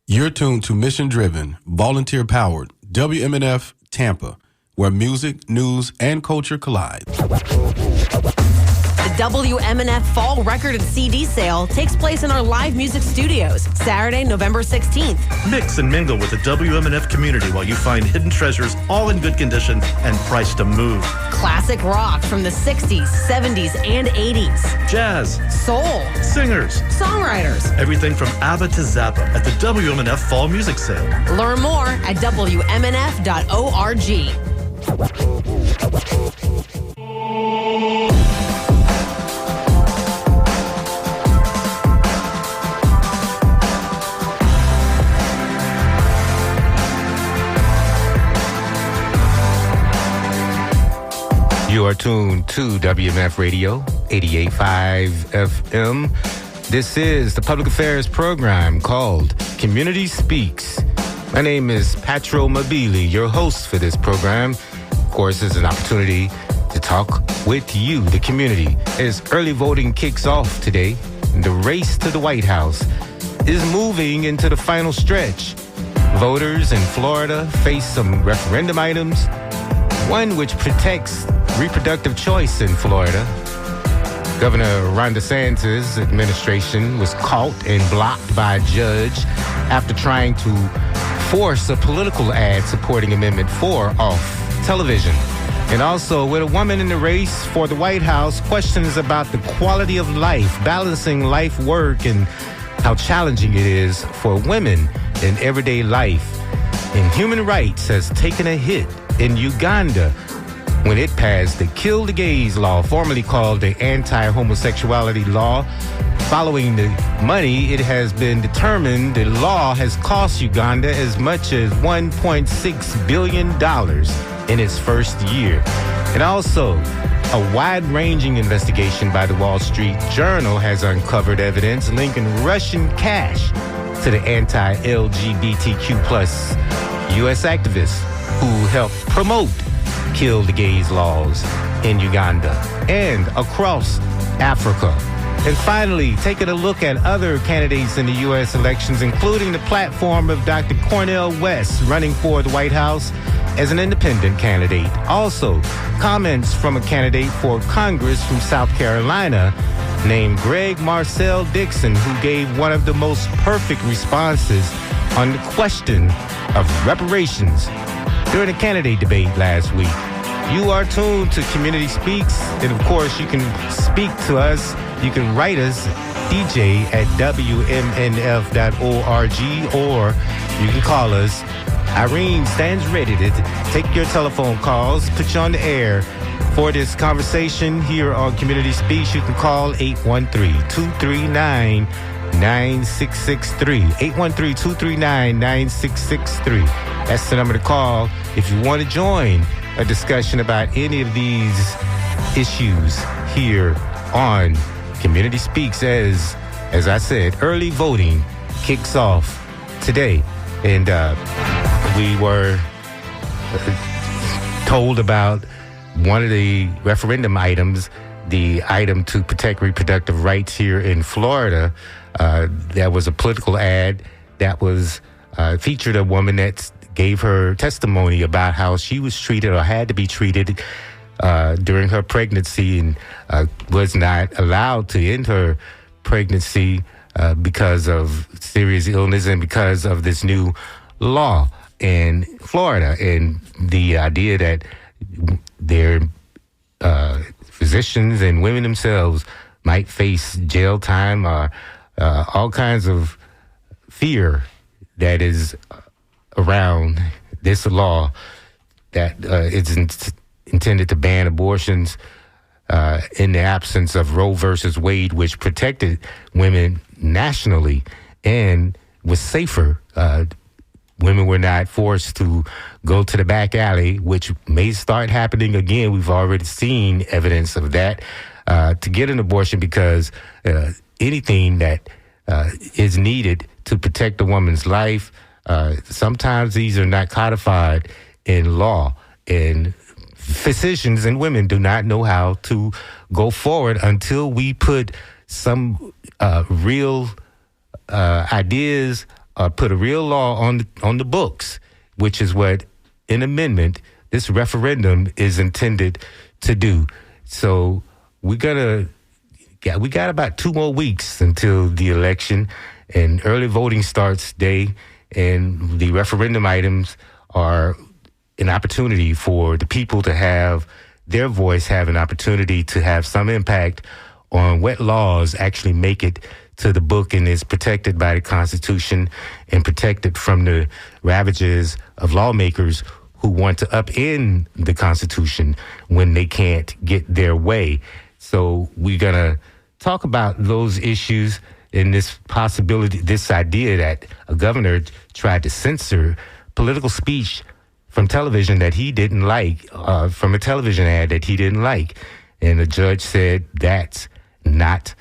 You're tuned to Mission Driven, Volunteer Powered, WMNF Tampa, where music, news, and culture collide. The WMNF Fall Record and CD Sale takes place in our live music studios, Saturday, November 16th. Mix and mingle with the WMNF community while you find hidden treasures all in good condition and priced to move. Classic rock from the 60s, 70s, and 80s. Jazz. Soul. Singers. Songwriters. Everything from ABBA to Zappa at the WMNF Fall Music Sale. Learn more at WMNF.org. You are tuned to WMF Radio 88.5 FM. This is the public affairs program called Community Speaks. My name is Patro Mabili, your host for this program. Of course, it's an opportunity to talk with you, the community. As early voting kicks off today, the race to the White House is moving into the final stretch. Voters in Florida face some referendum items, one which protects reproductive choice in Florida. Governor Ron DeSantis' administration was caught and blocked by a judge after trying to force a political ad supporting Amendment 4 off television. And also, with a woman in the race for the White House, questions about the quality of life, balancing life, work, and how challenging it is for women in everyday life. And human rights has taken a hit in Uganda when it passed the Kill the Gays law, formerly called the Anti-Homosexuality Law. Following the money, it has been determined the law has cost Uganda as much as $1.6 billion in its first year. And also, a wide-ranging investigation by the Wall Street Journal has uncovered evidence linking Russian cash to the anti-LGBTQ plus U.S. activists who helped promote Kill the Gays laws in Uganda and across Africa. And finally, taking a look at other candidates in the U.S. elections, including the platform of Dr. Cornel West running for the White House as an independent candidate. Also, comments from a candidate for Congress from South Carolina named Greg Marcel Dixon, who gave one of the most perfect responses on the question of reparations during a candidate debate last week. You are tuned to Community Speaks, and of course you can speak to us. You can write us, DJ at WMNF.org, or you can call us. Irene stands ready to take your telephone calls, put you on the air for this conversation here on Community Speaks. You can call 813-239-9663. 813-239-9663. That's the number to call if you want to join a discussion about any of these issues here on Community Speaks. As I said, early voting kicks off today. And we were told about one of the referendum items, the item to protect reproductive rights here in Florida. There was a political ad that was featured a woman that gave her testimony about how she was treated or had to be treated during her pregnancy and was not allowed to end her pregnancy because of serious illness and because of this new law in Florida. And the idea that their physicians and women themselves might face jail time or all kinds of fear that is around this law that is intended to ban abortions in the absence of Roe versus Wade, which protected women nationally and was safer. Women were not forced to go to the back alley, which may start happening again. We've already seen evidence of that, to get an abortion, because anything that is needed to protect a woman's life, sometimes these are not codified in law, and physicians and women do not know how to go forward until we put some real ideas put a real law on the books, which is what an amendment, this referendum, is intended to do. So we got about 2 more weeks until the election, and early voting starts day, and the referendum items are an opportunity for the people to have their voice, have an opportunity to have some impact on what laws actually make it to the book and is protected by the Constitution and protected from the ravages of lawmakers who want to upend the Constitution when they can't get their way. So we're going to talk about those issues and this possibility, this idea that a governor tried to censor political speech from television that he didn't like, from a television ad that he didn't like. And the judge said that's not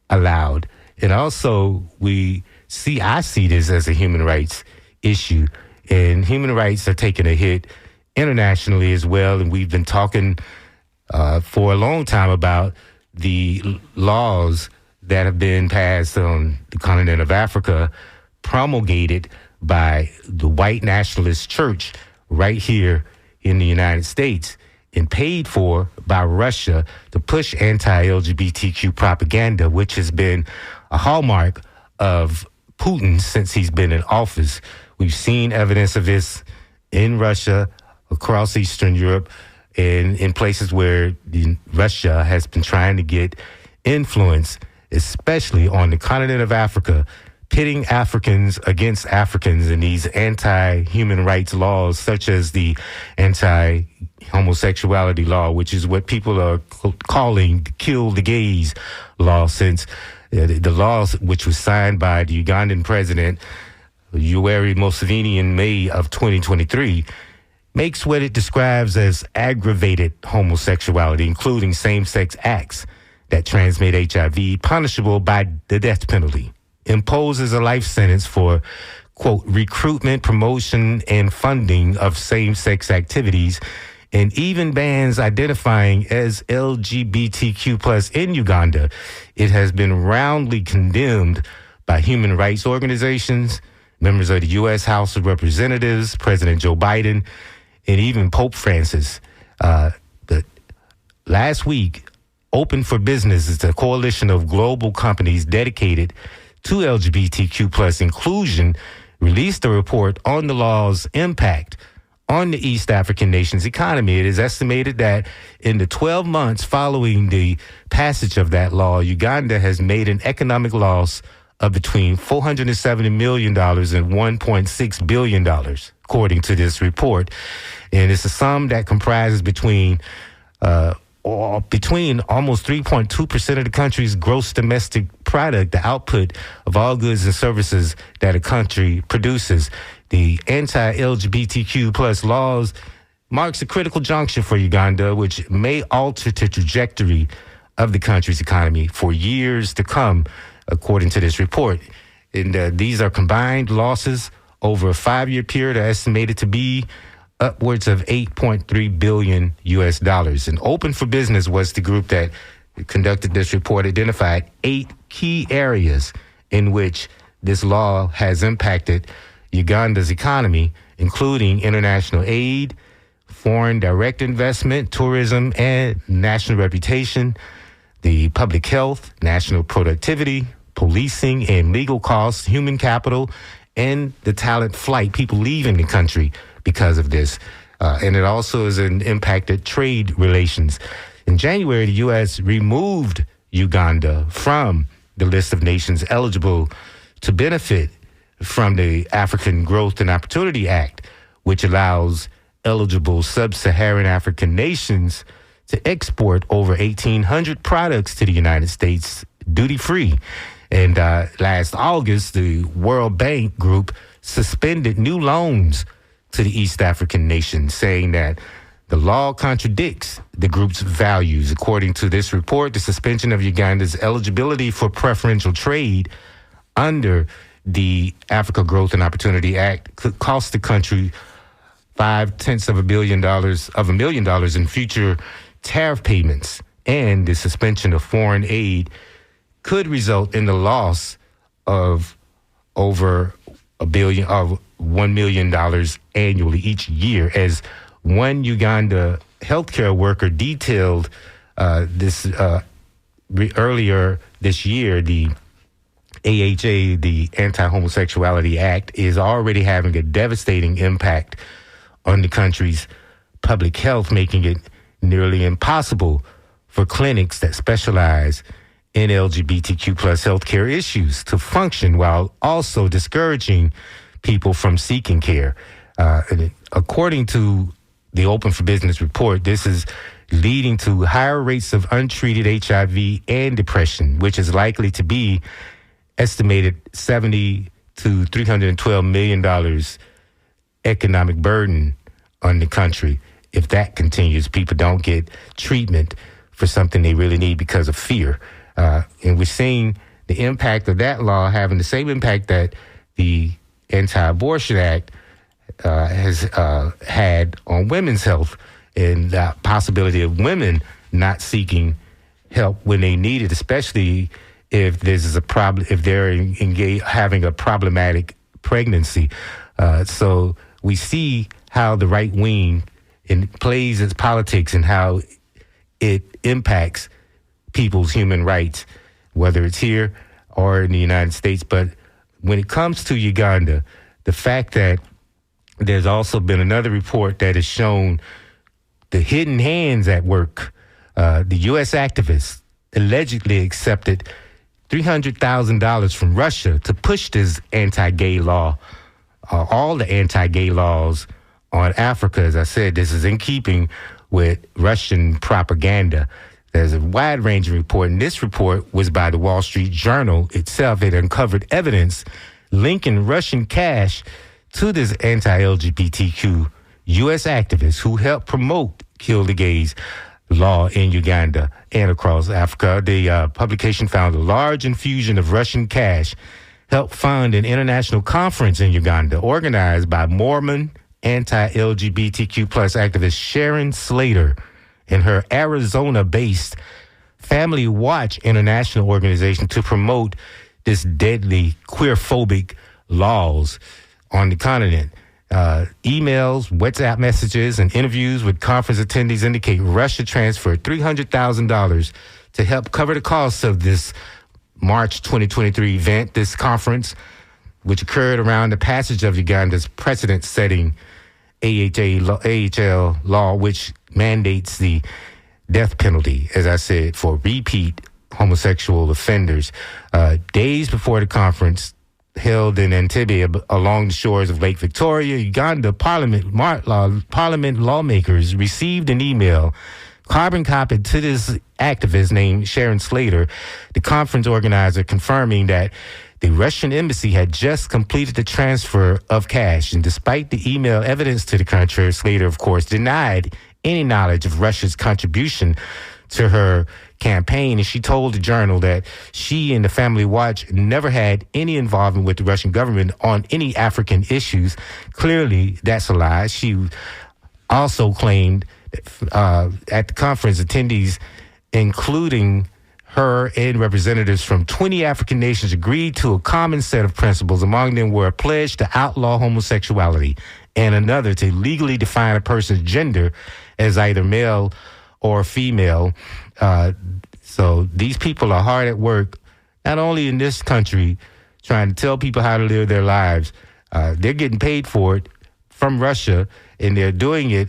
allowed. And also I see this as a human rights issue, and human rights are taking a hit internationally as well. And we've been talking for a long time about the laws that have been passed on the continent of Africa, promulgated by the white nationalist church right here in the United States and paid for by Russia to push anti-LGBTQ propaganda, which has been a hallmark of Putin since he's been in office. We've seen evidence of this in Russia, across Eastern Europe, and in places where Russia has been trying to get influence, especially on the continent of Africa, pitting Africans against Africans in these anti-human rights laws, such as the anti-homosexuality law, which is what people are calling the Kill the Gays law, since the law, which was signed by the Ugandan president, Yoweri Museveni, in May of 2023, makes what it describes as aggravated homosexuality, including same-sex acts that transmit HIV, punishable by the death penalty, imposes a life sentence for, quote, recruitment, promotion, and funding of same-sex activities, and even bans identifying as LGBTQ plus in Uganda. It has been roundly condemned by human rights organizations, members of the U.S. House of Representatives, President Joe Biden, and even Pope Francis. But last week, Open for Business is a coalition of global companies dedicated to LGBTQ plus inclusion, released a report on the law's impact on the East African nation's economy. It is estimated that in the 12 months following the passage of that law, Uganda has made an economic loss of between $470 million and $1.6 billion, according to this report. And it's a sum that comprises between almost 3.2% of the country's gross domestic product, the output of all goods and services that a country produces. The anti-LGBTQ plus laws marks a critical juncture for Uganda, which may alter the trajectory of the country's economy for years to come, according to this report. And these are combined losses over a 5-year period, are estimated to be upwards of $8.3 billion US. And Open for Business was the group that conducted this report, identified 8 key areas in which this law has impacted Uganda's economy, including international aid, foreign direct investment, tourism, and national reputation, the public health, national productivity, policing and legal costs, human capital, and the talent flight, people leaving the country because of this. And it also has impacted trade relations. In January, the U.S. removed Uganda from the list of nations eligible to benefit from the African Growth and Opportunity Act, which allows eligible sub-Saharan African nations to export over 1,800 products to the United States duty-free. And last August, the World Bank Group suspended new loans to the East African nation, saying that the law contradicts the group's values. According to this report, the suspension of Uganda's eligibility for preferential trade under the Africa Growth and Opportunity Act could cost the country $0.5 billion in future tariff payments, and the suspension of foreign aid could result in the loss of over $1 million annually each year. As one Uganda healthcare worker detailed earlier this year, the AHA, the Anti-Homosexuality Act, is already having a devastating impact on the country's public health, making it nearly impossible for clinics that specialize in LGBTQ plus healthcare issues to function, while also discouraging people from seeking care. According to the Open for Business report, this is leading to higher rates of untreated HIV and depression, which is likely to be estimated $70 to $312 million economic burden on the country. If that continues, people don't get treatment for something they really need because of fear. And we're seeing the impact of that law having the same impact that the Anti-Abortion Act has had on women's health, and the possibility of women not seeking help when they need it, especially if there's a problem, if they're having a problematic pregnancy. So we see how the right wing plays its politics and how it impacts people's human rights, whether it's here or in the United States. But when it comes to Uganda, the fact that there's also been another report that has shown the hidden hands at work. The U.S. activists allegedly accepted $300,000 from Russia to push this anti-gay law, all the anti-gay laws on Africa. As I said, this is in keeping with Russian propaganda. There's a wide-ranging report, and this report was by the Wall Street Journal itself. It uncovered evidence linking Russian cash to this anti-LGBTQ U.S. activists who helped promote Kill the Gays law in Uganda and across Africa. The publication found a large infusion of Russian cash helped fund an international conference in Uganda organized by Mormon anti-LGBTQ plus activist Sharon Slater and her Arizona-based Family Watch International organization to promote this deadly queerphobic laws on the continent. Emails, WhatsApp messages, and interviews with conference attendees indicate Russia transferred $300,000 to help cover the costs of this March 2023 event, this conference, which occurred around the passage of Uganda's precedent-setting AHL law, which mandates the death penalty, as I said, for repeat homosexual offenders. Days before the conference, held in Entebbe along the shores of Lake Victoria, Uganda, Parliament lawmakers received an email carbon copied to this activist named Sharon Slater, the conference organizer, confirming that the Russian embassy had just completed the transfer of cash. And despite the email evidence to the contrary, Slater, of course, denied any knowledge of Russia's contribution to her campaign. And she told the Journal that she and the Family Watch never had any involvement with the Russian government on any African issues. Clearly, that's a lie. She also claimed at the conference, attendees, including her and representatives from 20 African nations, agreed to a common set of principles. Among them were a pledge to outlaw homosexuality and another to legally define a person's gender as either male or female. So these people are hard at work, not only in this country, trying to tell people how to live their lives. They're getting paid for it from Russia, and they're doing it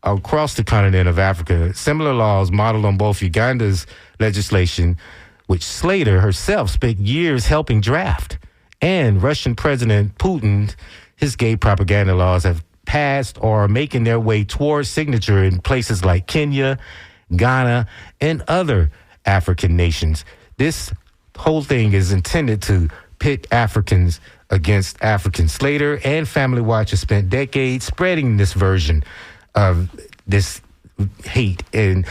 across the continent of Africa. Similar laws modeled on both Uganda's legislation, which Slater herself spent years helping draft, and Russian President Putin, his gay propaganda laws have passed or are making their way towards signature in places like Kenya, Ghana, and other African nations. This whole thing is intended to pit Africans against Africans. Slater and Family Watch have spent decades spreading this version of this hate and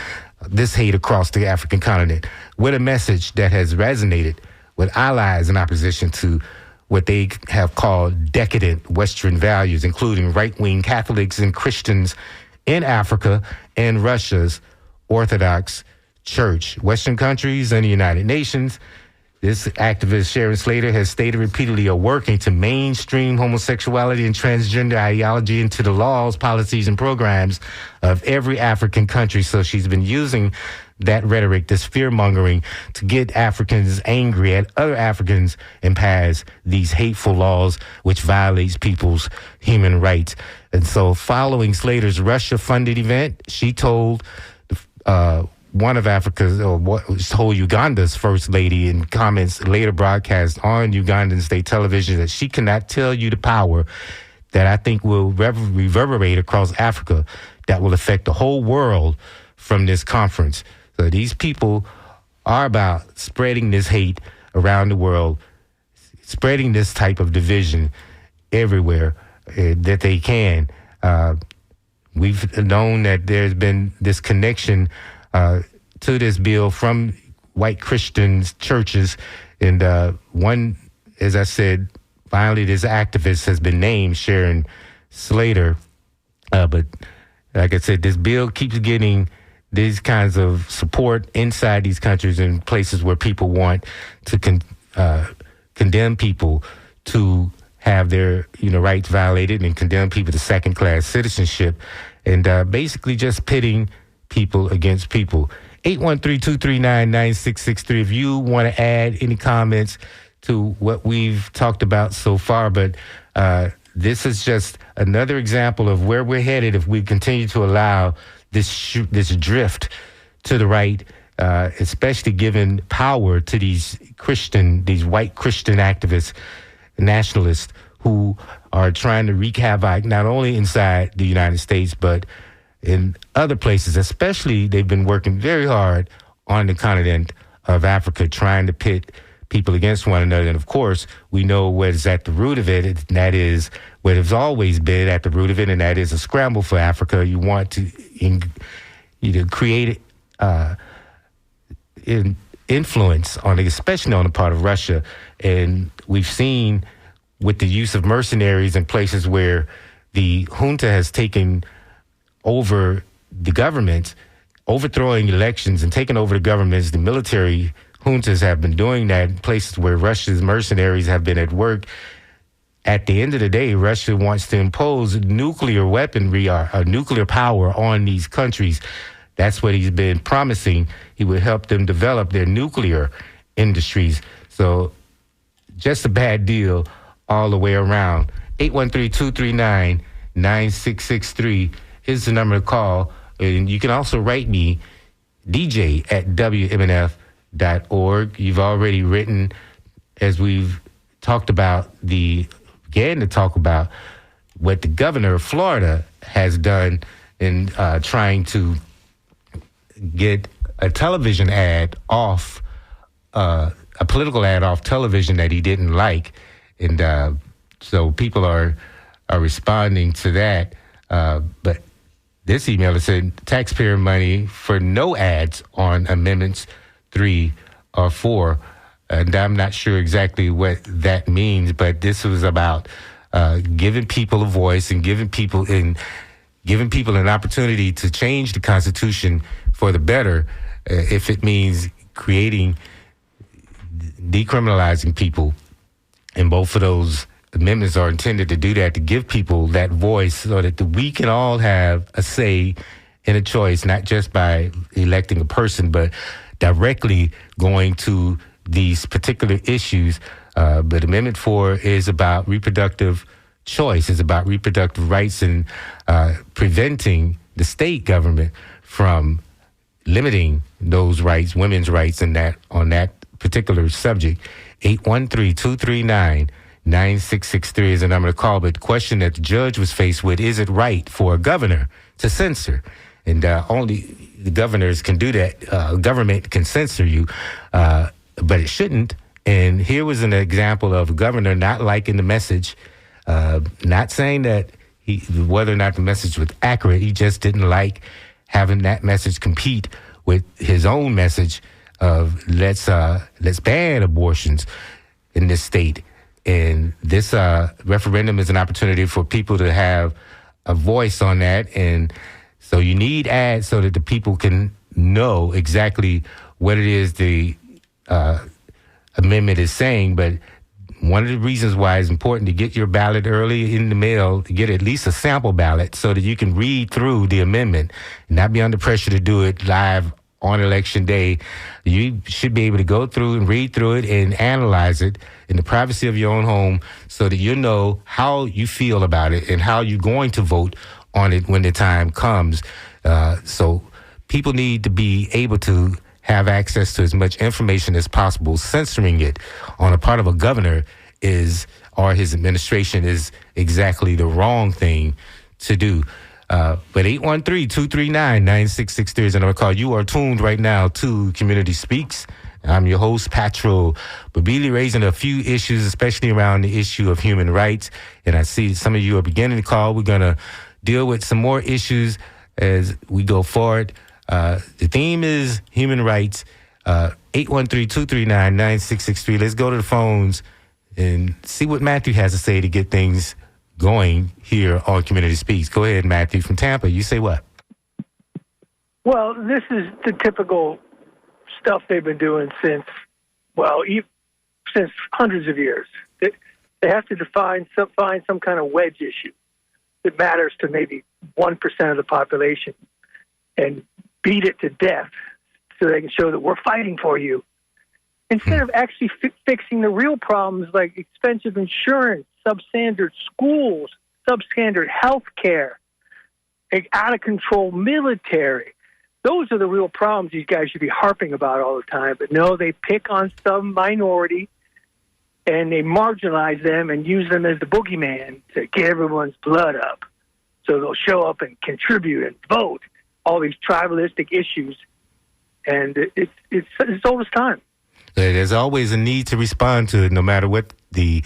this hate across the African continent with a message that has resonated with allies in opposition to what they have called decadent Western values, including right-wing Catholics and Christians in Africa and Russia's Orthodox Church. Western countries and the United Nations This activist, Sharon Slater, has stated repeatedly are working to mainstream homosexuality and transgender ideology into the laws, policies, and programs of every African country. So she's been using that rhetoric, this fear-mongering, to get Africans angry at other Africans and pass these hateful laws which violates people's human rights. And so following Slater's Russia-funded event, she told one of Africa's, or what told Uganda's first lady in comments later broadcast on Ugandan state television, that she cannot tell you the power that I think will reverberate across Africa that will affect the whole world from this conference. So these people are about spreading this hate around the world, spreading this type of division everywhere that they can. We've known that there's been this connection to this bill from white Christian churches. And one, as I said, finally this activist has been named, Sharon Slater. But like I said, this bill keeps getting these kinds of support inside these countries and places where people want to condemn people to have their rights violated and condemn people to second-class citizenship, and basically just pitting people against people. 813-239-9663 if you want to add any comments to what we've talked about so far. But this is just another example of where we're headed if we continue to allow this drift to the right, especially giving power to these white Christian activists, nationalists, who are trying to wreak havoc not only inside the United States, but in other places. Especially, they've been working very hard on the continent of Africa, trying to pit people against one another. And of course, we know what is at the root of it, and that is what has always been at the root of it, and that is a scramble for Africa. You want to create influence on it, especially on the part of Russia. And we've seen with the use of mercenaries in places where the junta has taken over the government, overthrowing elections and taking over the governments. The military juntas have been doing that in places where Russia's mercenaries have been at work. At the end of the day, Russia wants to impose nuclear weaponry or nuclear power on these countries. That's what he's been promising. He would help them develop their nuclear industries. So just a bad deal all the way around. 813-239-9663 is the number to call. And you can also write me, dj@wmnf.org. You've already written, as we've talked about, began to talk about what the governor of Florida has done in trying to get a television ad off, a political ad off television that he didn't like. And so people are responding to that. But this email said taxpayer money for no ads on Amendments 3 or 4. And I'm not sure exactly what that means, but this was about giving people a voice and giving people an opportunity to change the Constitution for the better, if it means decriminalizing people. And both of those amendments are intended to do that, to give people that voice so that we can all have a say in a choice, not just by electing a person, but directly going to these particular issues. But Amendment 4 is about reproductive choice. It's about reproductive rights and preventing the state government from limiting those rights, women's rights, and that on that particular subject. 813-239-9663 is the number to call. But the question that the judge was faced with: is it right for a governor to censor? And only the governors can do that. Government can censor you, but it shouldn't. And here was an example of a governor not liking the message, not saying that whether or not the message was accurate. He just didn't like having that message compete with his own message of let's ban abortions in this state. And this referendum is an opportunity for people to have a voice on that. And so you need ads so that the people can know exactly what it is the amendment is saying, but one of the reasons why it's important to get your ballot early in the mail, to get at least a sample ballot so that you can read through the amendment and not be under pressure to do it live on election day. You should be able to go through and read through it and analyze it in the privacy of your own home so that you know how you feel about it and how you're going to vote on it when the time comes. So people need to be able to have access to as much information as possible. Censoring it on the part of a governor or his administration is exactly the wrong thing to do. But 813-239-9663 is the number to call. You are tuned right now to Community Speaks. I'm your host, Patrol Babili, raising a few issues, especially around the issue of human rights. And I see some of you are beginning to call. We're going to deal with some more issues as we go forward. The theme is human rights. 813-239-9663. Let's go to the phones and see what Matthew has to say to get things going here on Community Speaks. Go ahead, Matthew from Tampa. You say what? Well, this is the typical stuff they've been doing since hundreds of years. They have to find some kind of wedge issue that matters to maybe 1% of the population and beat it to death so they can show that we're fighting for you. Instead of actually fixing the real problems like expensive insurance, substandard schools, substandard health care, out-of-control military. Those are the real problems these guys should be harping about all the time. But no, they pick on some minority and they marginalize them and use them as the boogeyman to get everyone's blood up. So they'll show up and contribute and vote. All these tribalistic issues, and it's old as time. There's always a need to respond to it, no matter what the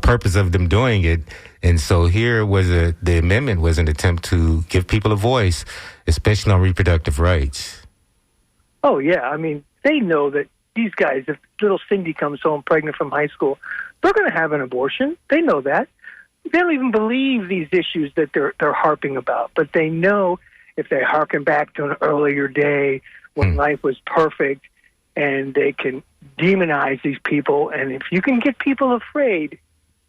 purpose of them doing it. And so here was the amendment was an attempt to give people a voice, especially on reproductive rights. Oh, yeah. I mean, they know that these guys, if little Cindy comes home pregnant from high school, they're going to have an abortion. They know that. They don't even believe these issues that they're harping about, but they know if they harken back to an earlier day when life was perfect, and they can demonize these people. And if you can get people afraid,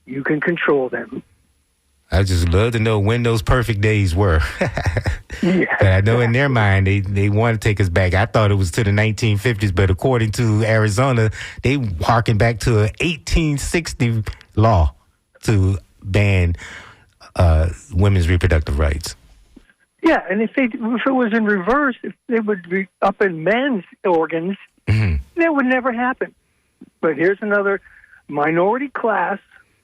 you can control them. I just love to know when those perfect days were. Yeah, but I know in their mind, they want to take us back. I thought it was to the 1950s, but according to Arizona, they harken back to an 1860 law to ban women's reproductive rights. Yeah, and if it was in reverse, if they would be up in men's organs, that would never happen. But here's another minority class,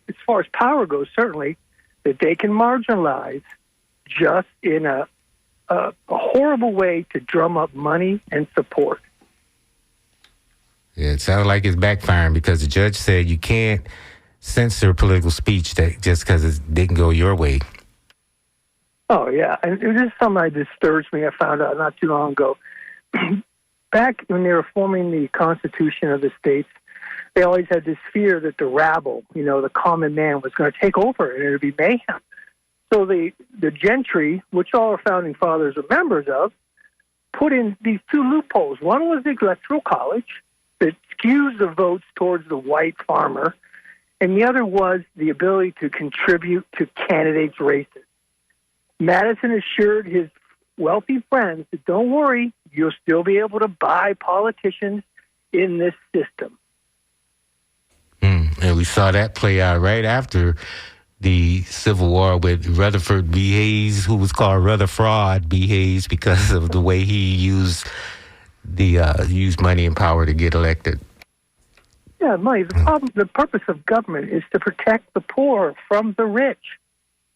as far as power goes, certainly, that they can marginalize just in a horrible way to drum up money and support. Yeah, it sounds like it's backfiring because the judge said you can't censor political speech that just because it didn't go your way. Oh, yeah. And this is something that disturbs me. I found out not too long ago. Back when they were forming the Constitution of the states, they always had this fear that the rabble, the common man, was going to take over and it would be mayhem. So the gentry, which all our founding fathers are members of, put in these two loopholes. One was the electoral college that skews the votes towards the white farmer, and the other was the ability to contribute to candidates' races. Madison assured his wealthy friends that don't worry, you'll still be able to buy politicians in this system. And we saw that play out right after the Civil War with Rutherford B. Hayes, who was called Rutherfraud B. Hayes because of the way he used money and power to get elected. Yeah, money. The purpose of government is to protect the poor from the rich.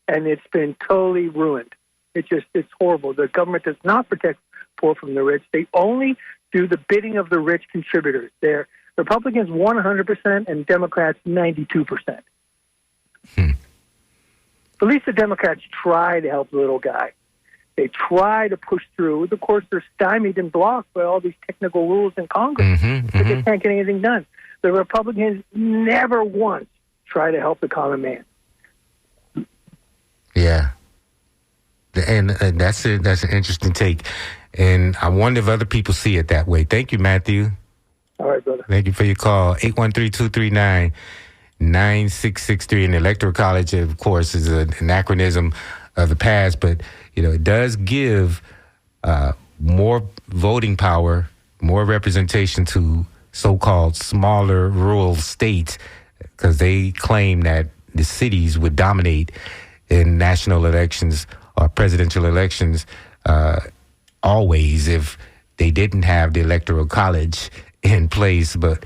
And it's been totally ruined. It's horrible. The government does not protect poor from the rich. They only do the bidding of the rich contributors. They're Republicans 100% and Democrats 92%. At least the Democrats try to help the little guy. They try to push through. Of course, they're stymied and blocked by all these technical rules in Congress. But they can't get anything done. The Republicans never once try to help the common man. Yeah. And that's it. That's an interesting take. And I wonder if other people see it that way. Thank you, Matthew. All right, brother. Thank you for your call. 813-239-9663. And the Electoral College, of course, is an anachronism of the past, but it does give more voting power, more representation to so-called smaller rural states, because they claim that the cities would dominate in national elections or presidential elections always if they didn't have the Electoral College in place. But,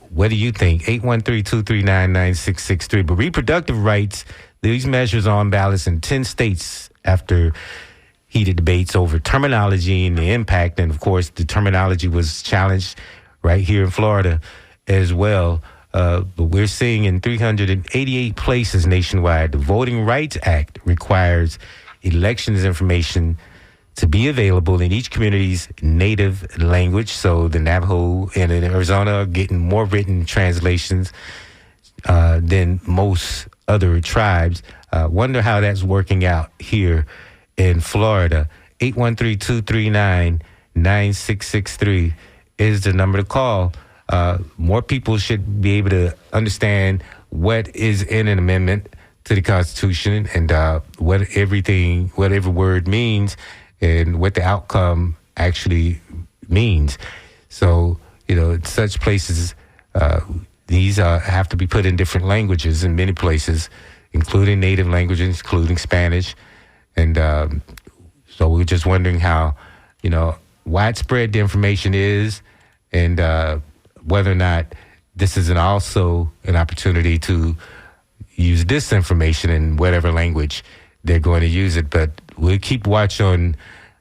what do you think? 813-239-9663. But reproductive rights, these measures are on ballots in 10 states after heated debates over terminology and the impact. And, of course, the terminology was challenged right here in Florida as well. But we're seeing in 388 places nationwide, the Voting Rights Act requires elections information to be available in each community's native language. So the Navajo and in Arizona are getting more written translations than most other tribes. Wonder how that's working out here in Florida. 813-239-9663 is the number to call. More people should be able to understand what is in an amendment to the Constitution and what every word means and what the outcome actually means. So, in such places, these have to be put in different languages in many places, including native languages, including Spanish. And so we're just wondering how, widespread the information is and whether or not this is also an opportunity to use this information in whatever language they're going to use it. But we'll keep watch on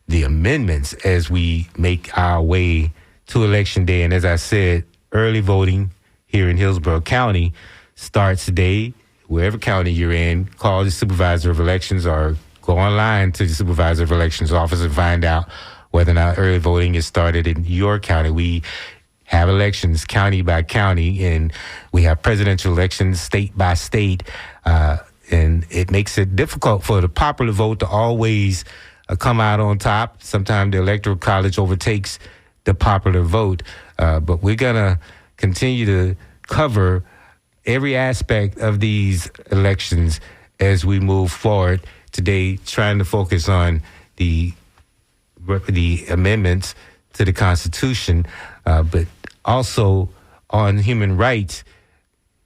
the amendments as we make our way to Election Day. And as I said, early voting here in Hillsborough County starts today. Wherever county you're in, call the supervisor of elections or go online to the supervisor of elections office and find out whether or not early voting is started in your county. We have elections county by county, and we have presidential elections state by state, and it makes it difficult for the popular vote to always come out on top. Sometimes the Electoral College overtakes the popular vote, but we're going to continue to cover every aspect of these elections as we move forward today, trying to focus on the amendments to the Constitution, but also on human rights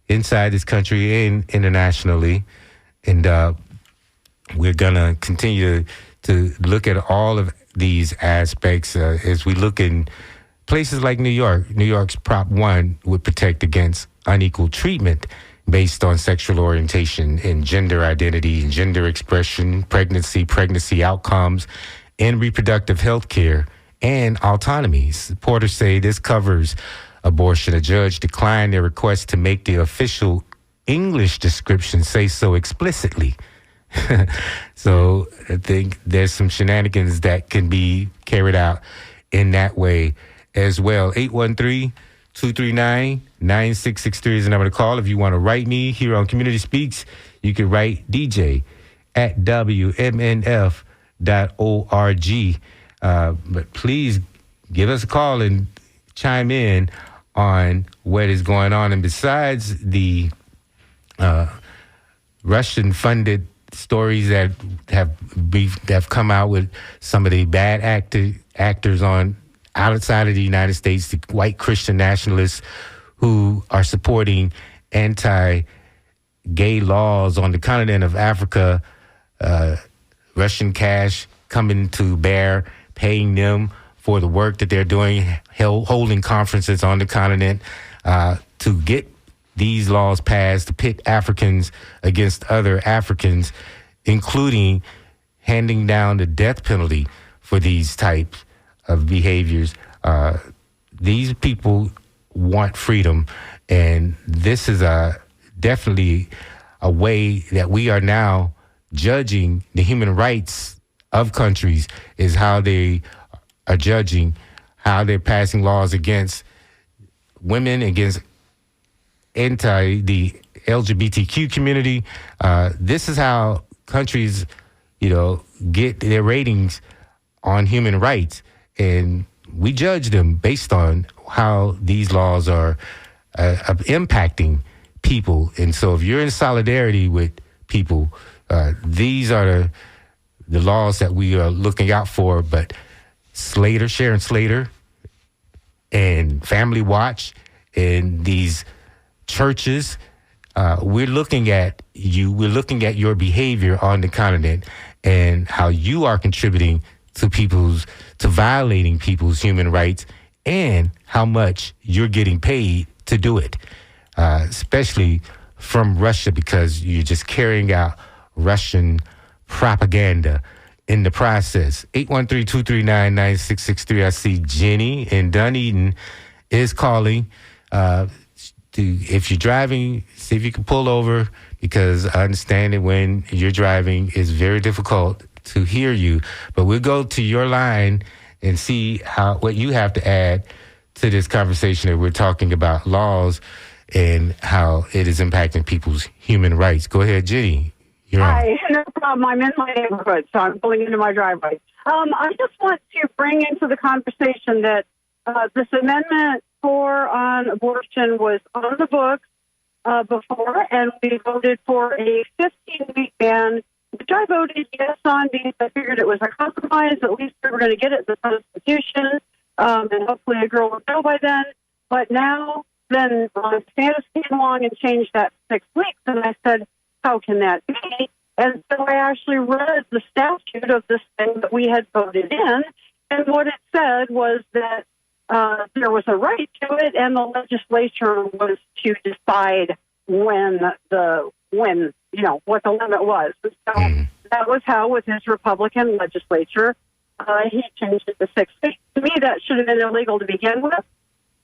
inside this country and internationally. And we're going to continue to look at all of these aspects as we look in places like New York. New York's Prop 1 would protect against unequal treatment based on sexual orientation and gender identity and gender expression, pregnancy outcomes, and reproductive health care and autonomy. Supporters say this covers abortion. A judge declined their request to make the official English description say so explicitly. So I think there's some shenanigans that can be carried out in that way as well. 813-239-9663 is the number to call. If you want to write me here on Community Speaks, you can write DJ@WMNF.org. But please give us a call and chime in on what is going on. And besides the Russian-funded stories that have come out with some of the bad actors on outside of the United States, the white Christian nationalists who are supporting anti-gay laws on the continent of Africa, Russian cash coming to bear, paying them for the work that they're doing, holding conferences on the continent to get these laws passed to pit Africans against other Africans, including handing down the death penalty for these types of behaviors. These people want freedom, and this is definitely a way that we are now judging the human rights of countries, is how they are judging, how they're passing laws against women, against the LGBTQ community. This is how countries, get their ratings on human rights. And we judge them based on how these laws are impacting people. And so if you're in solidarity with people, these are the laws that we are looking out for. But Sharon Slater, and Family Watch, and these churches, we're looking at you. We're looking at your behavior on the continent and how you are contributing to violating people's human rights, and how much you're getting paid to do it, especially from Russia, because you're just carrying out Russian propaganda in the process. 813-239-9663. I see Jenny in Dunedin is calling. If you're driving, see if you can pull over, because I understand that when you're driving, it's very difficult to hear you. But we'll go to your line and see what you have to add to this conversation that we're talking about laws and how it is impacting people's human rights. Go ahead, Jenny. You're on. Hi, no problem. I'm in my neighborhood, so I'm pulling into my driveway. I just want to bring into the conversation that this Amendment 4 on abortion was on the books before, and we voted for a 15-week ban, which I voted yes on because I figured it was a compromise. At least we were going to get it in the Constitution, and hopefully a girl would know by then. But now, then DeSantis came along and changed that 6 weeks, and I said, how can that be? And so I actually read the statute of this thing that we had voted in, and what it said was that there was a right to it, and the legislature was to decide what the limit was. So that was how, with his Republican legislature, he changed it to 6 weeks. To me, that should have been illegal to begin with.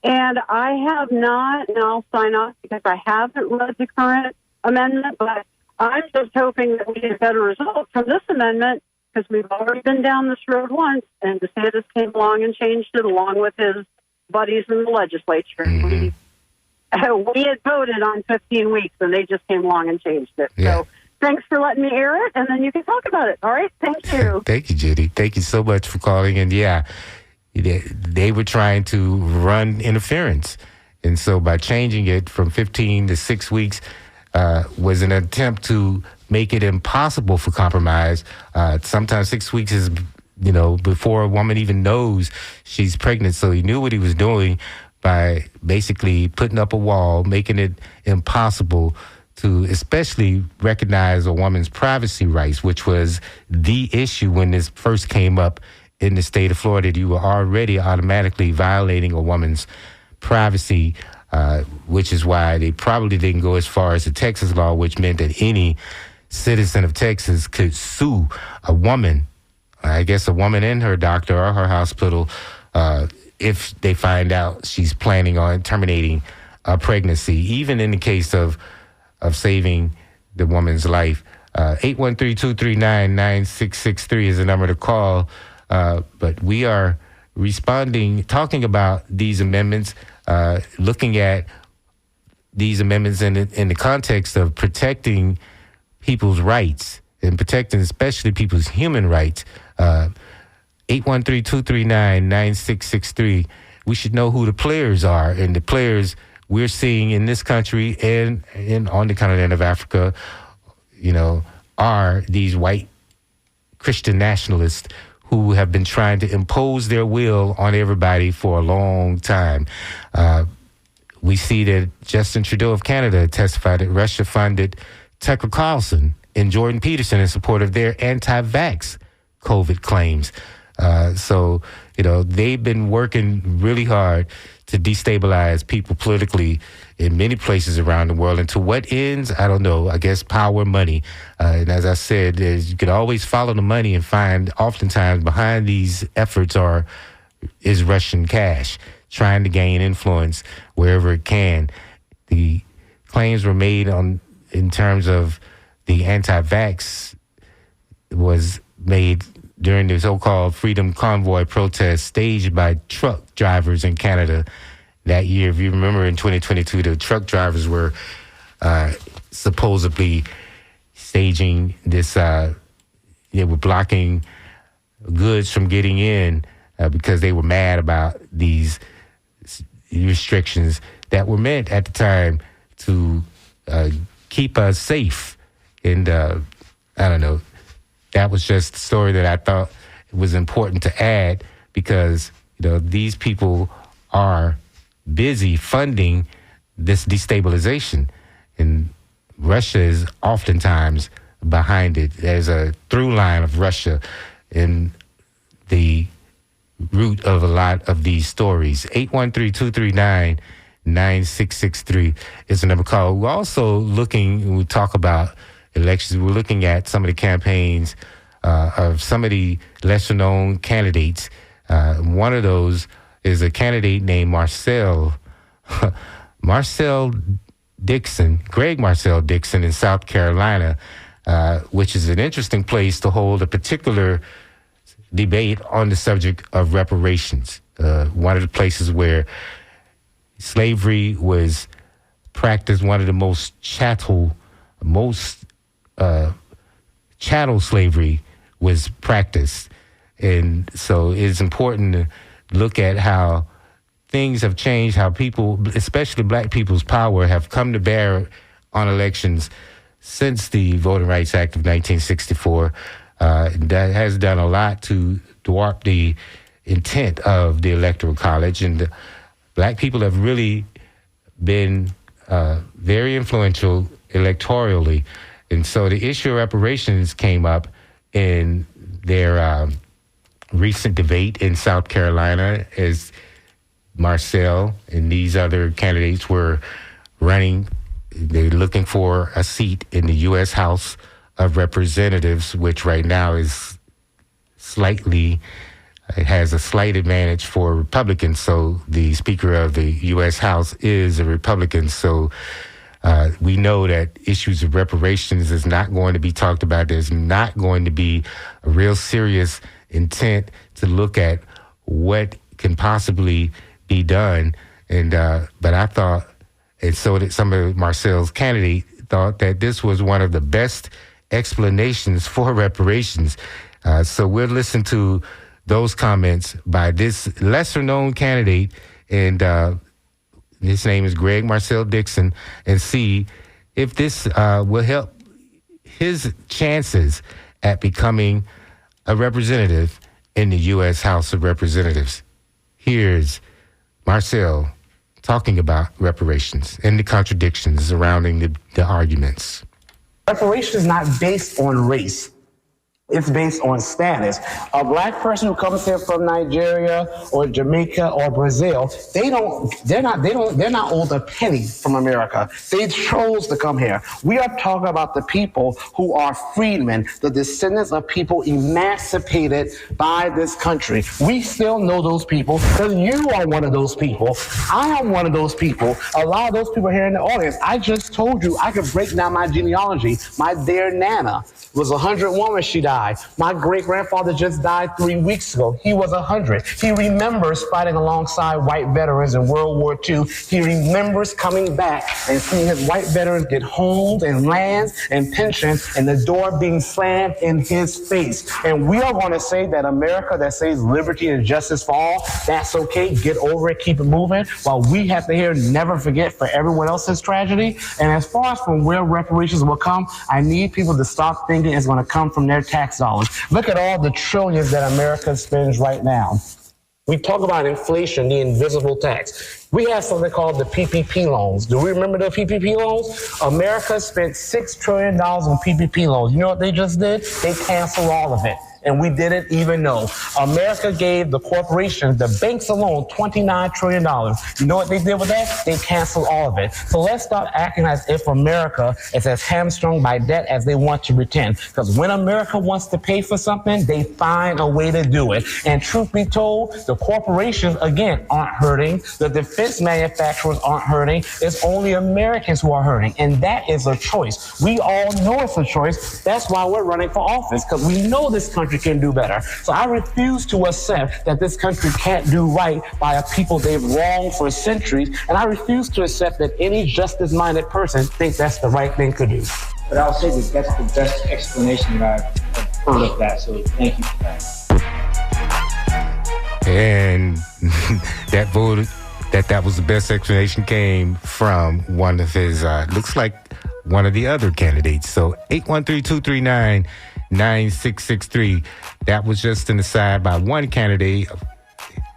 And I have not, and I'll sign off because I haven't read the current amendment, but I'm just hoping that we get a better result from this amendment, because we've already been down this road once, and DeSantis came along and changed it along with his buddies in the legislature. We had voted on 15 weeks, and they just came along and changed it. Yeah. So thanks for letting me air it, and then you can talk about it. All right? Thank you. Thank you, Judy. Thank you so much for calling. And yeah, they were trying to run interference. And so by changing it from 15 to 6 weeks was an attempt to make it impossible for compromise. Sometimes 6 weeks is, before a woman even knows she's pregnant. So he knew what he was doing by basically putting up a wall, making it impossible to especially recognize a woman's privacy rights, which was the issue when this first came up in the state of Florida. You were already automatically violating a woman's privacy, which is why they probably didn't go as far as the Texas law, which meant that any citizen of Texas could sue a woman, I guess a woman and her doctor or her hospital, if they find out she's planning on terminating a pregnancy, even in the case of saving the woman's life. 813-239-9663 is the number to call. But we are responding, talking about these amendments, looking at these amendments in the context of protecting people's rights and protecting especially people's human rights. 813-239-9663. We should know who the players are, and the players we're seeing in this country and on the continent of Africa, are these white Christian nationalists who have been trying to impose their will on everybody for a long time. We see that Justin Trudeau of Canada testified that Russia funded Tucker Carlson and Jordan Peterson in support of their anti-vax COVID claims. So they've been working really hard to destabilize people politically in many places around the world. And to what ends, I don't know. I guess power, money. And as I said, you can always follow the money and find oftentimes behind these efforts is Russian cash, trying to gain influence wherever it can. The claims were made in terms of the anti-vax was made during the so-called Freedom Convoy protest staged by truck drivers in Canada that year. If you remember, in 2022, the truck drivers were supposedly staging this, they were blocking goods from getting in because they were mad about these restrictions that were meant at the time to keep us safe. And I don't know, that was just a story that I thought it was important to add, because these people are busy funding this destabilization, and Russia is oftentimes behind it. There's a through line of Russia in the root of a lot of these stories. 813-239-9663 is the number call. We're also looking, when we talk about elections, we're looking at some of the campaigns of some of the lesser known candidates. One of those is a candidate named Marcel Dixon, Greg Marcel Dixon in South Carolina, which is an interesting place to hold a particular debate on the subject of reparations. One of the places where slavery was practiced, one of the most chattel slavery was practiced. And so it's important to look at how things have changed, how people, especially black people's power, have come to bear on elections since the Voting Rights Act of 1964. That has done a lot to dwarf the intent of the Electoral College. And black people have really been very influential electorally. And so the issue of reparations came up in their recent debate in South Carolina, as Marcel and these other candidates were running. They're looking for a seat in the U.S. House of Representatives, which right now is it has a slight advantage for Republicans. So the Speaker of the U.S. House is a Republican. So we know that issues of reparations is not going to be talked about. There's not going to be a real serious intent to look at what can possibly be done. And but I thought, and so did some of Marcel's candidates, thought that this was one of the best explanations for reparations. So we'll listen to those comments by this lesser-known candidate, and his name is Greg Marcel Dixon, and see if this will help his chances at becoming a representative in the U.S. House of Representatives. Here's Marcel talking about reparations and the contradictions surrounding the arguments. Reparations is not based on race. It's based on status. A black person who comes here from Nigeria or Jamaica or Brazil, they're not owed a penny from America. They chose to come here. We are talking about the people who are freedmen, the descendants of people emancipated by this country. We still know those people because you are one of those people. I am one of those people. A lot of those people here in the audience, I just told you I could break down my genealogy. My dear Nana was 101 when she died. My great-grandfather just died 3 weeks ago. He was 100. He remembers fighting alongside white veterans in World War II. He remembers coming back and seeing his white veterans get homes and lands and pensions and the door being slammed in his face. And we are going to say that America that says liberty and justice for all, that's okay, get over it, keep it moving, while we have to hear never forget for everyone else's tragedy. And as far as from where reparations will come, I need people to stop thinking it's going to come from their tax dollars. Look at all the trillions that America spends right now. We talk about inflation, the invisible tax. We have something called the PPP loans. Do we remember the PPP loans? America spent $6 trillion on PPP loans. You know what they just did? They canceled all of it. And we didn't even know. America gave the corporations, the banks alone, $29 trillion. You know what they did with that? They canceled all of it. So let's stop acting as if America is as hamstrung by debt as they want to pretend. Because when America wants to pay for something, they find a way to do it. And truth be told, the corporations, again, aren't hurting. The defense manufacturers aren't hurting. It's only Americans who are hurting. And that is a choice. We all know it's a choice. That's why we're running for office, because we know this country can do better. So I refuse to accept that this country can't do right by a people they've wronged for centuries, and I refuse to accept that any justice-minded person thinks that's the right thing to do. But I'll say that that's the best explanation that I've heard of that, so thank you for that. And that voted that was the best explanation came from one of his, looks like one of the other candidates. So 813-239-9663. That was just an aside by one candidate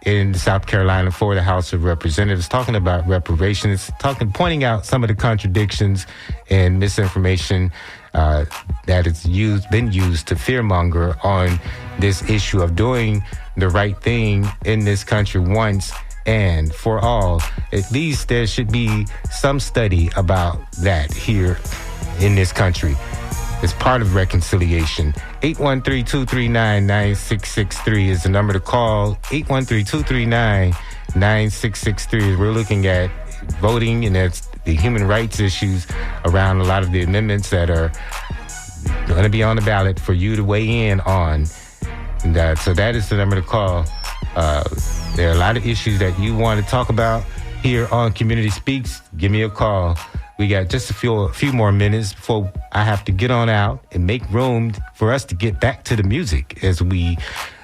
in South Carolina for the House of Representatives, talking about reparations, pointing out some of the contradictions and misinformation that is been used to fearmonger on this issue of doing the right thing in this country once and for all. At least there should be some study about that here in this country. It's part of reconciliation. 813-239-9663 is the number to call. 813-239-9663. We're looking at voting, and that's the human rights issues around a lot of the amendments that are going to be on the ballot for you to weigh in on. And so that is the number to call. There are a lot of issues that you want to talk about here on Community Speaks. Give me a call. We got just a few more minutes before I have to get on out and make room for us to get back to the music, as we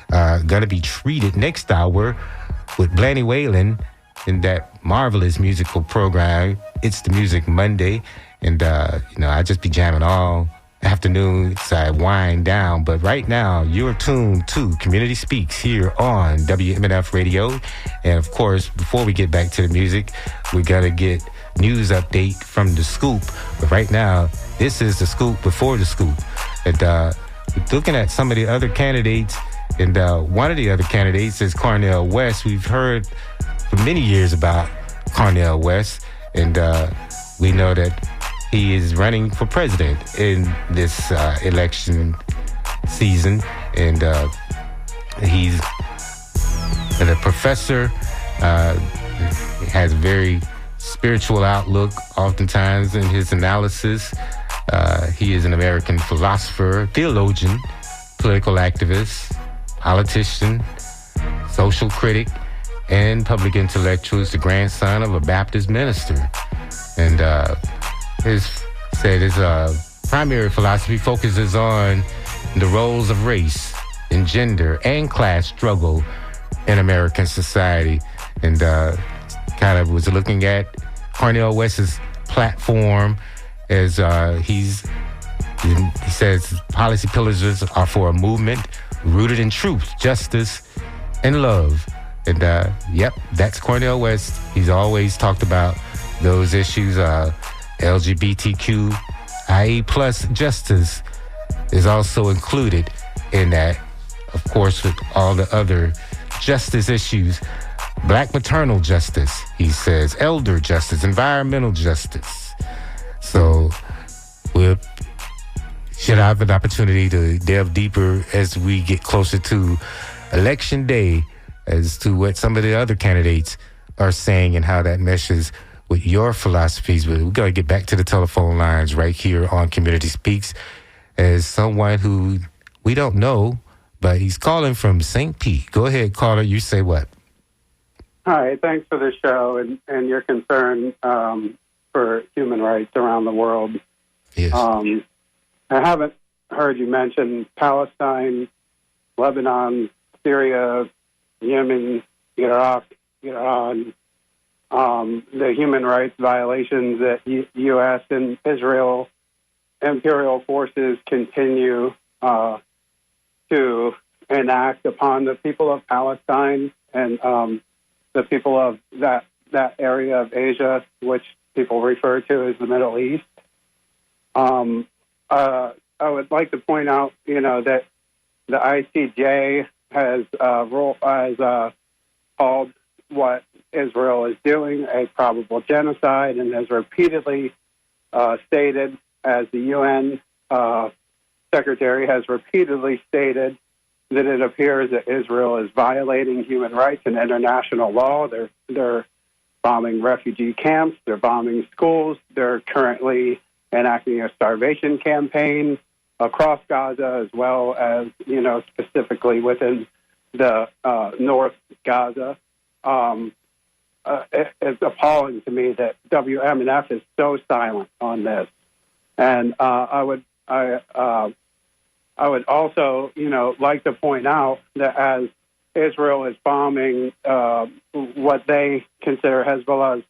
going to be treated next hour with Blaney Whalen in that marvelous musical program. It's the Music Monday, and I just be jamming all afternoon as I wind down. But right now, you're tuned to Community Speaks here on WMNF Radio. And of course, before we get back to the music, we got to get news update from the scoop. But right now, this is the scoop before the scoop. And looking at some of the other candidates, and one of the other candidates is Cornel West. We've heard for many years about Cornel West, and we know that he is running for president in this election season. And he's a professor, has a very spiritual outlook oftentimes in his analysis. He is an American philosopher, theologian, political activist, politician, social critic, and public intellectual. Is the grandson of a Baptist minister. And his primary philosophy focuses on the roles of race and gender and class struggle in American society. And kind of was looking at Cornel West's platform as he says policy pillars are for a movement rooted in truth, justice, and love. And that's Cornel West. He's always talked about those issues. LGBTQIA plus justice is also included in that, of course, with all the other justice issues. Black maternal justice, he says, elder justice, environmental justice. So we should have an opportunity to delve deeper as we get closer to Election Day as to what some of the other candidates are saying and how that meshes with your philosophies. But we got to get back to the telephone lines right here on Community Speaks as someone who we don't know, but he's calling from St. Pete. Go ahead, caller. You say what? Hi, thanks for the show and your concern for human rights around the world. Yes. I haven't heard you mention Palestine, Lebanon, Syria, Yemen, Iraq, Iran, the human rights violations that U.S. and Israel imperial forces continue to enact upon the people of Palestine and the people of that area of Asia, which people refer to as the Middle East. I would like to point out, that the ICJ has called what Israel is doing a probable genocide, and has repeatedly stated, as the UN secretary has repeatedly stated, that it appears that Israel is violating human rights and international law. They're bombing refugee camps. They're bombing schools. They're currently enacting a starvation campaign across Gaza, as well as, specifically within the North Gaza. It's appalling to me that WMNF is so silent on this. And I would also, like to point out that as Israel is bombing what they consider Hezbollah's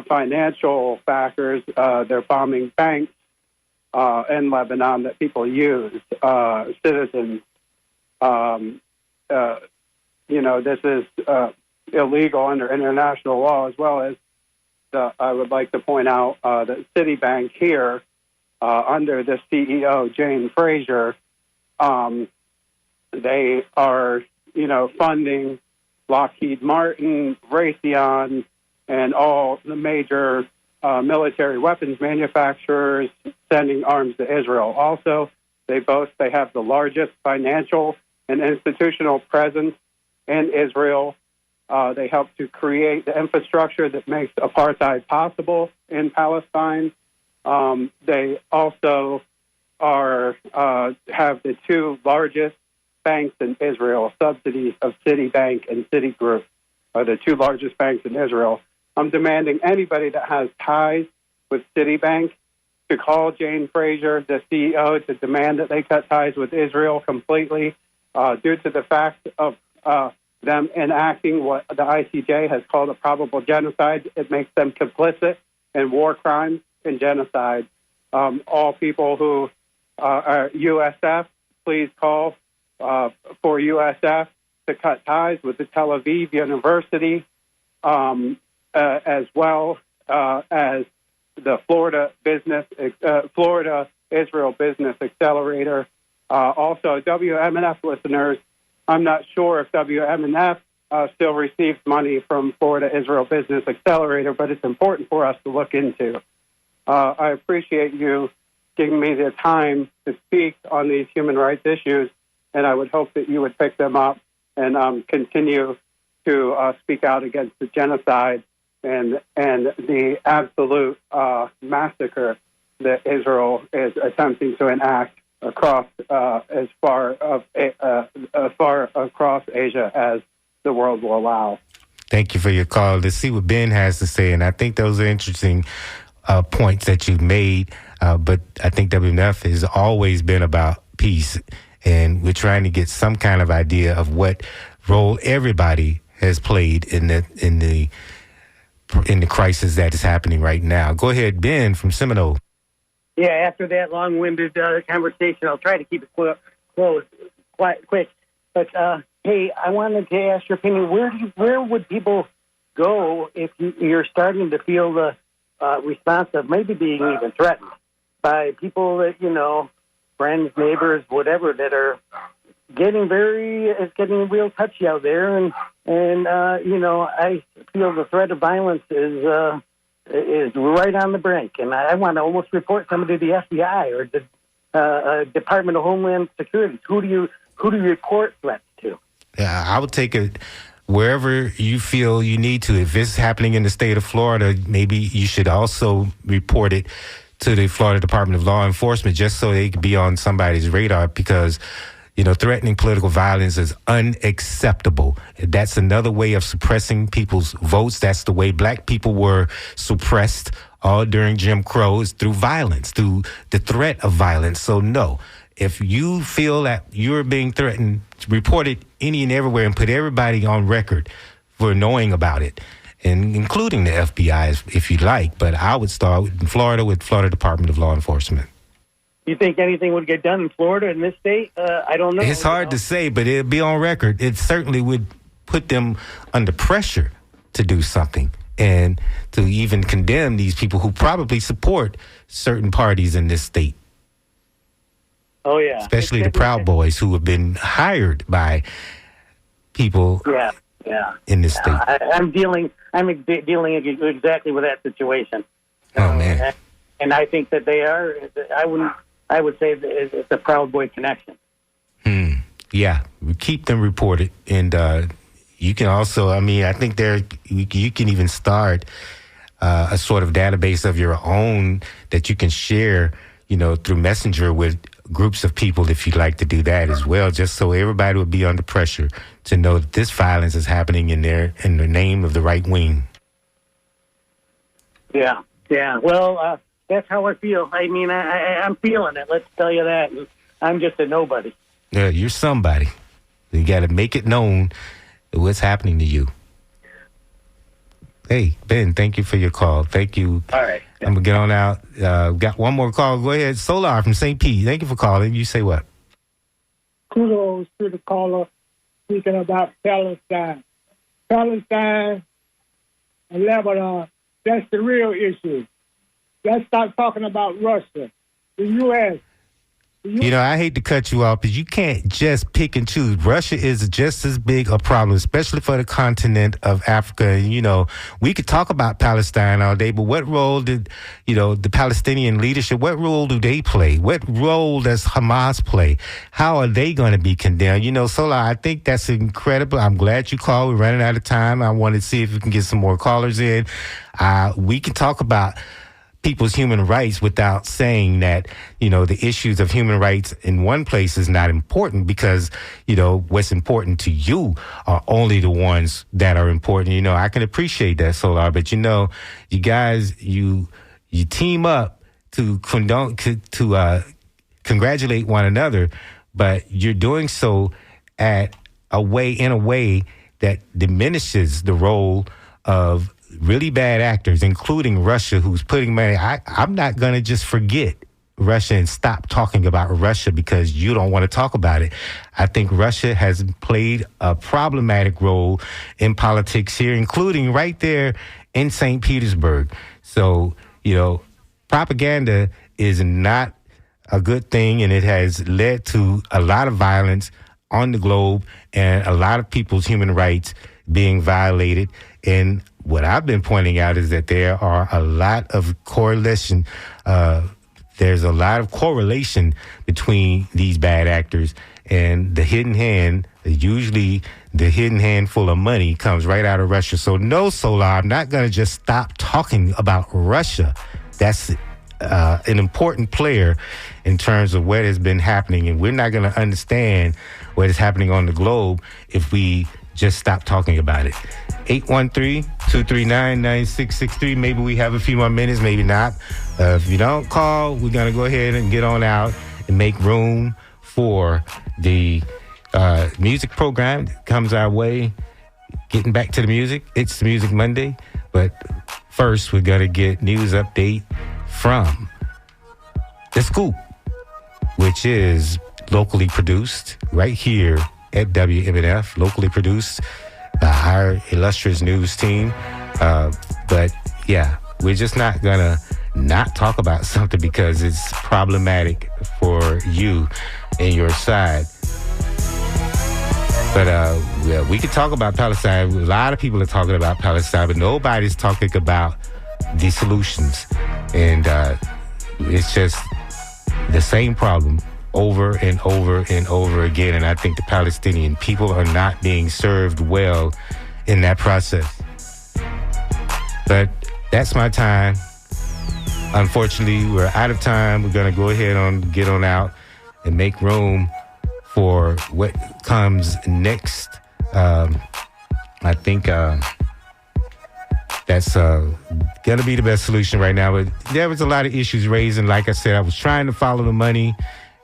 financial backers. They're bombing banks in Lebanon that people use, citizens. This is illegal under international law, as well as I would like to point out that Citibank here, under the CEO, Jane Fraser, they are, funding Lockheed Martin, Raytheon, and all the major military weapons manufacturers sending arms to Israel. Also, they have the largest financial and institutional presence in Israel. They help to create the infrastructure that makes apartheid possible in Palestine. They also have the two largest banks in Israel. Subsidies of Citibank and Citigroup are the two largest banks in Israel. I'm demanding anybody that has ties with Citibank to call Jane Fraser, the CEO, to demand that they cut ties with Israel completely due to the fact of them enacting what the ICJ has called a probable genocide. It makes them complicit in war crimes and genocide. All people who are USF, please call for USF to cut ties with the Tel Aviv University, as well as the Florida Israel Business Accelerator. Also, WMNF listeners, I'm not sure if WMNF still receives money from Florida Israel Business Accelerator, but it's important for us to look into. I appreciate you giving me the time to speak on these human rights issues, and I would hope that you would pick them up and continue to speak out against the genocide and the absolute massacre that Israel is attempting to enact across as far across Asia as the world will allow. Thank you for your call. Let's see what Ben has to say, and I think those are interesting points that you've made. But I think WMF has always been about peace, and we're trying to get some kind of idea of what role everybody has played in the crisis that is happening right now. Go ahead, Ben from Seminole. Yeah, after that long-winded conversation, I'll try to keep it quick. But hey, I wanted to ask your opinion. Where would people go if you're starting to feel the response of maybe being even threatened by people that friends, neighbors, whatever, that are getting real touchy out there, and I feel the threat of violence is right on the brink, and I want to almost report somebody to the FBI or the Department of Homeland Security. Who do you report threats to? Yeah, I would take it wherever you feel you need to. If it's happening in the state of Florida, maybe you should also report it to the Florida Department of Law Enforcement, just so they could be on somebody's radar, because threatening political violence is unacceptable. That's another way of suppressing people's votes. That's the way black people were suppressed all during Jim Crow, is through violence, through the threat of violence. So no, if you feel that you're being threatened, report it any and everywhere and put everybody on record for knowing about it, and including the FBI if you'd like. But I would start in Florida with Florida Department of Law Enforcement. You think anything would get done in Florida, in this state? I don't know. It's hard to say, but it'll be on record. It certainly would put them under pressure to do something and to even condemn these people who probably support certain parties in this state. Oh, yeah. Especially the Proud Boys, who have been hired by people in this state. I'm dealing exactly with that situation. Oh, man. And I think that they are, I would say it's a Proud Boy connection. Yeah, keep them reported. And you can also, I think you can even start a sort of database of your own that you can share, through Messenger with groups of people, if you'd like to do that as well, just so everybody would be under pressure to know that this violence is happening in the name of the right wing. Yeah. Well, that's how I feel. I'm feeling it. Let's tell you that. I'm just a nobody. Yeah, you're somebody. You got to make it known what's happening to you. Hey, Ben, thank you for your call. Thank you. All right. I'm going to get on out. Got one more call. Go ahead. Solar from St. Pete. Thank you for calling. You say what? Kudos to the caller speaking about Palestine. Palestine and Lebanon, that's the real issue. Let's start talking about Russia, the U.S. You know, I hate to cut you off, but you can't just pick and choose. Russia is just as big a problem, especially for the continent of Africa. And, you know, we could talk about Palestine all day, but what role did, you know, the Palestinian leadership, what role do they play? What role does Hamas play? How are they going to be condemned? You know, Solar, I think that's incredible. I'm glad you called. We're running out of time. I want to see if we can get some more callers in. We can talk about people's human rights without saying that, you know, the issues of human rights in one place is not important because, you know, what's important to you are only the ones that are important. You know, I can appreciate that, Solar, but, you know, you guys, you team up to congratulate one another, but you're doing so in a way that diminishes the role of really bad actors, including Russia, who's putting money. I'm not going to just forget Russia and stop talking about Russia because you don't want to talk about it. I think Russia has played a problematic role in politics here, including right there in St. Petersburg. So, you know, propaganda is not a good thing, and it has led to a lot of violence on the globe and a lot of people's human rights being violated. And what I've been pointing out is that there are a lot of correlation. There's a lot of correlation between these bad actors and the hidden hand. Usually the hidden hand full of money comes right out of Russia. So no, Solar, I'm not going to just stop talking about Russia. That's an important player in terms of what has been happening. And we're not going to understand what is happening on the globe if we just stop talking about it. 813-239-9663. Maybe we have a few more minutes, maybe not. If you don't call, we're going to go ahead and get on out and make room for the music program that comes our way. Getting back to the music, it's the Music Monday. But first, we're going to get news update from The Scoop, which is locally produced right here at WMNF, locally produced by our illustrious news team. But yeah, we're just not gonna not talk about something because it's problematic for you and your side. But yeah, we could talk about Palestine. A lot of people are talking about Palestine, but nobody's talking about the solutions. And it's just the same problem over and over and over again. And I think the Palestinian people are not being served well in that process. But that's my time. Unfortunately, we're out of time. We're going to go ahead and get on out and make room for what comes next. I think that's going to be the best solution right now. But there was a lot of issues raised. And like I said, I was trying to follow the money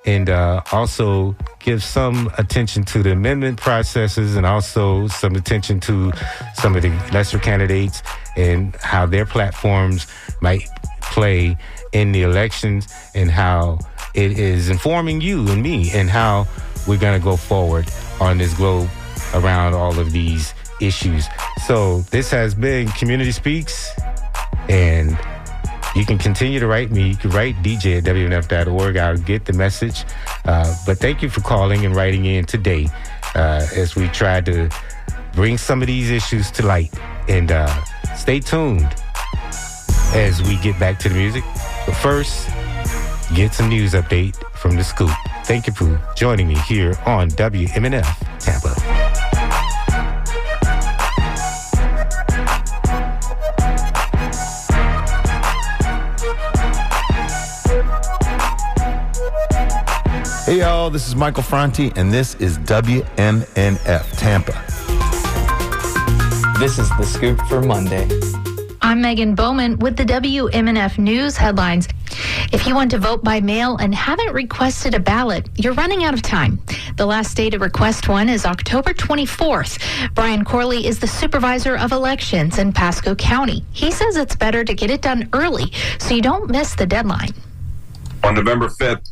and also give some attention to the amendment processes and also some attention to some of the lesser candidates and how their platforms might play in the elections and how it is informing you and me and how we're going to go forward on this globe around all of these issues. So this has been Community Speaks, and you can continue to write me. You can write DJ at WNF.org. I'll get the message. But thank you for calling and writing in today as we try to bring some of these issues to light. And stay tuned as we get back to the music. But first, get some news update from The Scoop. Thank you for joining me here on WMNF Tampa. Hey y'all, this is Michael Franti, and this is WMNF Tampa. This is The Scoop for Monday. I'm Megan Bowman with the WMNF News headlines. If you want to vote by mail and haven't requested a ballot, you're running out of time. The last day to request one is October 24th. Brian Corley is the supervisor of elections in Pasco County. He says it's better to get it done early so you don't miss the deadline. On November 5th,